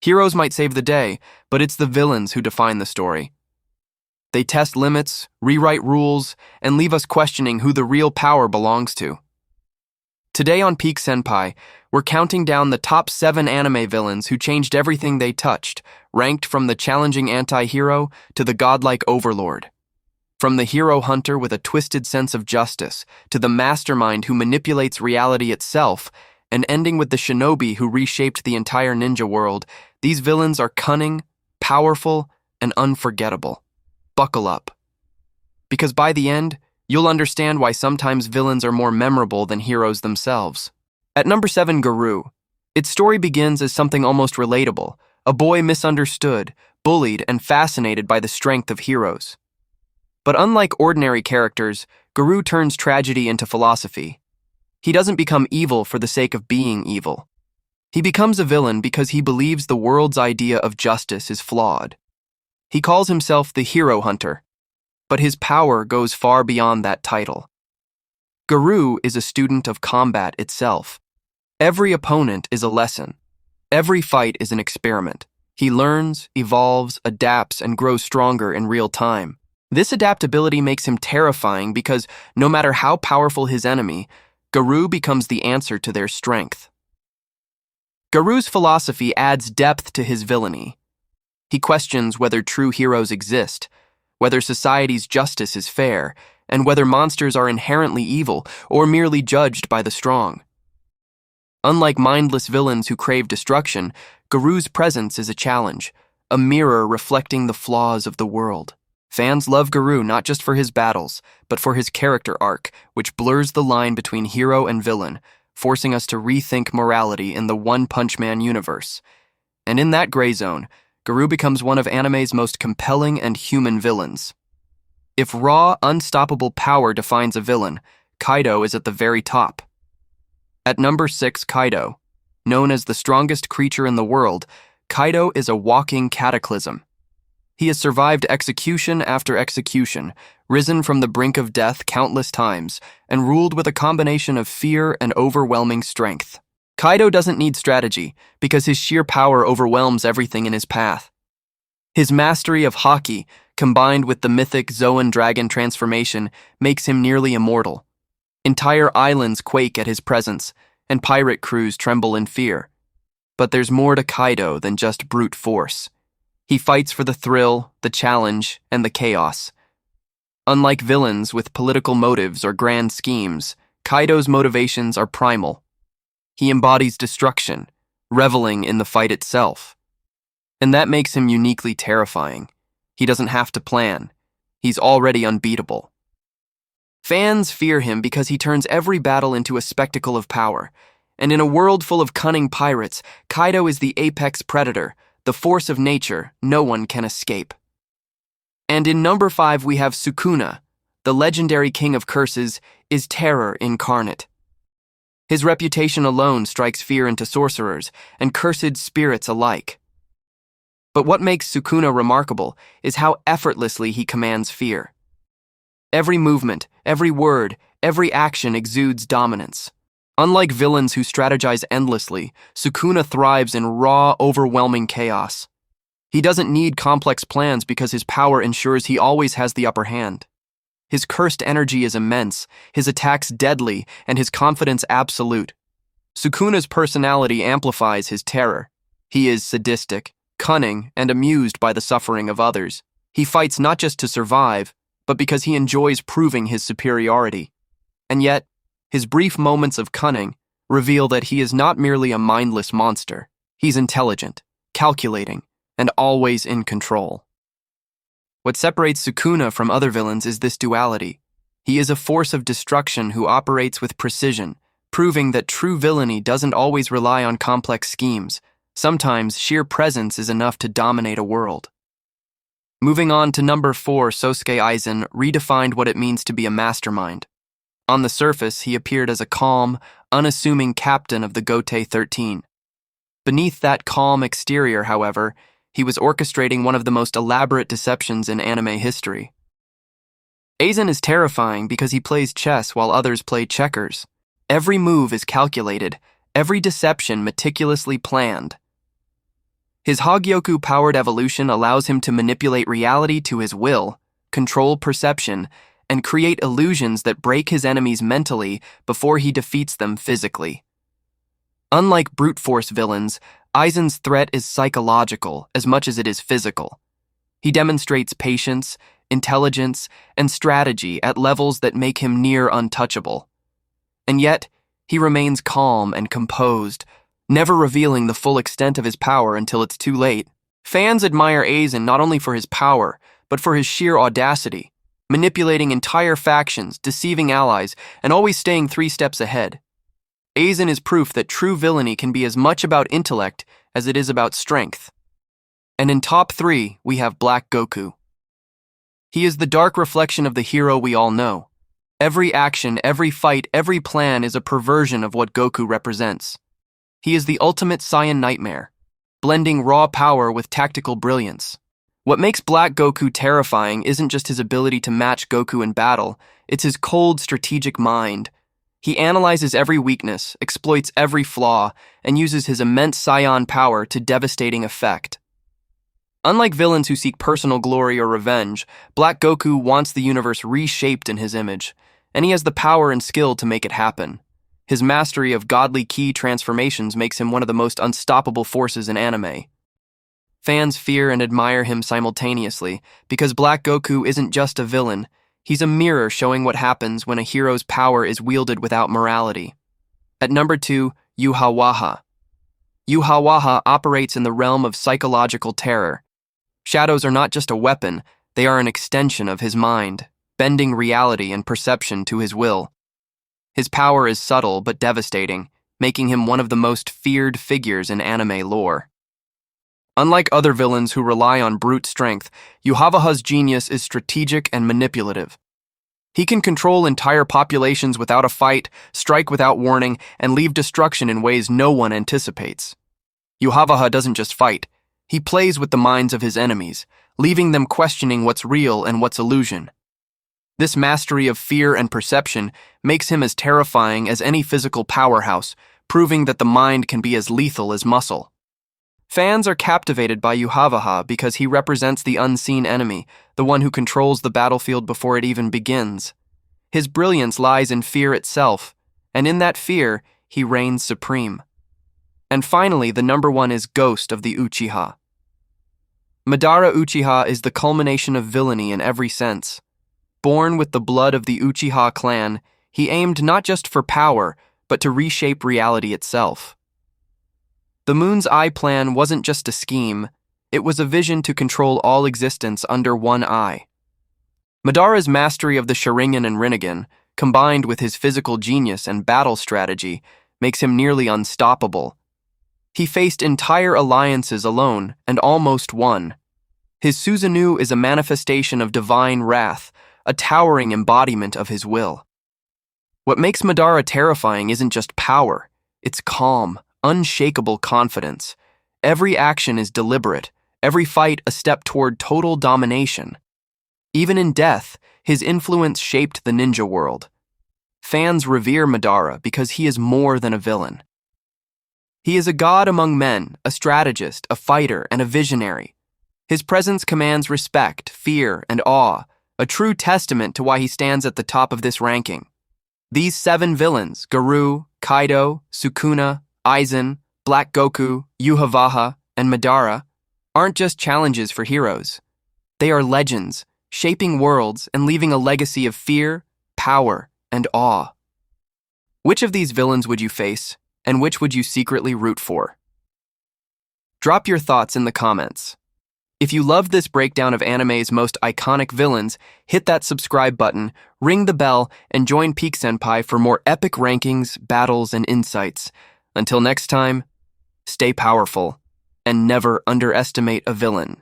Heroes might save the day, but it's the villains who define the story. They test limits, rewrite rules, and leave us questioning who the real power belongs to. Today on PeakSenpai, we're counting down the top 7 anime villains who changed everything they touched, ranked from the challenging anti-hero to the godlike overlord. From the hero hunter with a twisted sense of justice, to the mastermind who manipulates reality itself, and ending with the shinobi who reshaped the entire ninja world, these villains are cunning, powerful, and unforgettable. Buckle up. Because by the end, you'll understand why sometimes villains are more memorable than heroes themselves. At number 7, Garou. Its story begins as something almost relatable, a boy misunderstood, bullied, and fascinated by the strength of heroes. But unlike ordinary characters, Garou turns tragedy into philosophy. He doesn't become evil for the sake of being evil. He becomes a villain because he believes the world's idea of justice is flawed. He calls himself the hero hunter, but his power goes far beyond that title. Garou is a student of combat itself. Every opponent is a lesson. Every fight is an experiment. He learns, evolves, adapts, and grows stronger in real time. This adaptability makes him terrifying because no matter how powerful his enemy, Garou becomes the answer to their strength. Garou's philosophy adds depth to his villainy. He questions whether true heroes exist, whether society's justice is fair, and whether monsters are inherently evil or merely judged by the strong. Unlike mindless villains who crave destruction, Garou's presence is a challenge, a mirror reflecting the flaws of the world. Fans love Garou not just for his battles, but for his character arc, which blurs the line between hero and villain, forcing us to rethink morality in the One Punch Man universe. And in that gray zone, Garou becomes one of anime's most compelling and human villains. If raw, unstoppable power defines a villain, Kaido is at the very top. At number 6, Kaido. Known as the strongest creature in the world, Kaido is a walking cataclysm. He has survived execution after execution, risen from the brink of death countless times, and ruled with a combination of fear and overwhelming strength. Kaido doesn't need strategy, because his sheer power overwhelms everything in his path. His mastery of Haki, combined with the mythic Zoan dragon transformation, makes him nearly immortal. Entire islands quake at his presence, and pirate crews tremble in fear. But there's more to Kaido than just brute force. He fights for the thrill, the challenge, and the chaos. Unlike villains with political motives or grand schemes, Kaido's motivations are primal. He embodies destruction, reveling in the fight itself. And that makes him uniquely terrifying. He doesn't have to plan. He's already unbeatable. Fans fear him because he turns every battle into a spectacle of power. And in a world full of cunning pirates, Kaido is the apex predator, the force of nature no one can escape. And in number 5 we have Sukuna, the legendary king of curses, is terror incarnate. His reputation alone strikes fear into sorcerers and cursed spirits alike. But what makes Sukuna remarkable is how effortlessly he commands fear. Every movement, every word, every action exudes dominance. Unlike villains who strategize endlessly, Sukuna thrives in raw, overwhelming chaos. He doesn't need complex plans because his power ensures he always has the upper hand. His cursed energy is immense, his attacks deadly, and his confidence absolute. Sukuna's personality amplifies his terror. He is sadistic, cunning, and amused by the suffering of others. He fights not just to survive, but because he enjoys proving his superiority. And yet, his brief moments of cunning reveal that he is not merely a mindless monster. He's intelligent, calculating, and always in control. What separates Sukuna from other villains is this duality. He is a force of destruction who operates with precision, proving that true villainy doesn't always rely on complex schemes. Sometimes sheer presence is enough to dominate a world. Moving on to number 4, Sosuke Aizen redefined what it means to be a mastermind. On the surface, he appeared as a calm, unassuming captain of the Gote 13. Beneath that calm exterior, however, he was orchestrating one of the most elaborate deceptions in anime history. Aizen is terrifying because he plays chess while others play checkers. Every move is calculated, every deception meticulously planned. His Hogyoku-powered evolution allows him to manipulate reality to his will, control perception, and create illusions that break his enemies mentally before he defeats them physically. Unlike brute force villains, Aizen's threat is psychological as much as it is physical. He demonstrates patience, intelligence, and strategy at levels that make him near untouchable. And yet, he remains calm and composed, never revealing the full extent of his power until it's too late. Fans admire Aizen not only for his power, but for his sheer audacity, manipulating entire factions, deceiving allies, and always staying 3 steps ahead. Aizen is proof that true villainy can be as much about intellect as it is about strength. And in top 3, we have Black Goku. He is the dark reflection of the hero we all know. Every action, every fight, every plan is a perversion of what Goku represents. He is the ultimate Saiyan nightmare, blending raw power with tactical brilliance. What makes Black Goku terrifying isn't just his ability to match Goku in battle, it's his cold, strategic mind. He analyzes every weakness, exploits every flaw, and uses his immense Saiyan power to devastating effect. Unlike villains who seek personal glory or revenge, Black Goku wants the universe reshaped in his image, and he has the power and skill to make it happen. His mastery of godly ki transformations makes him one of the most unstoppable forces in anime. Fans fear and admire him simultaneously, because Black Goku isn't just a villain, he's a mirror showing what happens when a hero's power is wielded without morality. At number 2, Yhwach. Yhwach operates in the realm of psychological terror. Shadows are not just a weapon, they are an extension of his mind, bending reality and perception to his will. His power is subtle but devastating, making him one of the most feared figures in anime lore. Unlike other villains who rely on brute strength, Yhwach's genius is strategic and manipulative. He can control entire populations without a fight, strike without warning, and leave destruction in ways no one anticipates. Yhwach doesn't just fight, he plays with the minds of his enemies, leaving them questioning what's real and what's illusion. This mastery of fear and perception makes him as terrifying as any physical powerhouse, proving that the mind can be as lethal as muscle. Fans are captivated by Yhwach because he represents the unseen enemy, the one who controls the battlefield before it even begins. His brilliance lies in fear itself, and in that fear, he reigns supreme. And finally, the number 1 is Ghost of the Uchiha. Madara Uchiha is the culmination of villainy in every sense. Born with the blood of the Uchiha clan, he aimed not just for power, but to reshape reality itself. The Moon's Eye plan wasn't just a scheme, it was a vision to control all existence under one eye. Madara's mastery of the Sharingan and Rinnegan, combined with his physical genius and battle strategy, makes him nearly unstoppable. He faced entire alliances alone and almost won. His Susanoo is a manifestation of divine wrath, a towering embodiment of his will. What makes Madara terrifying isn't just power, it's calm, unshakable confidence. Every action is deliberate, every fight a step toward total domination. Even in death, his influence shaped the ninja world. Fans revere Madara because he is more than a villain. He is a god among men, a strategist, a fighter, and a visionary. His presence commands respect, fear, and awe, a true testament to why he stands at the top of this ranking. These 7 villains, Garou, Kaido, Sukuna, Aizen, Black Goku, Yhwach, and Madara, aren't just challenges for heroes. They are legends, shaping worlds and leaving a legacy of fear, power, and awe. Which of these villains would you face, and which would you secretly root for? Drop your thoughts in the comments. If you loved this breakdown of anime's most iconic villains, hit that subscribe button, ring the bell, and join PeakSenpai for more epic rankings, battles, and insights. Until next time, stay powerful, and never underestimate a villain.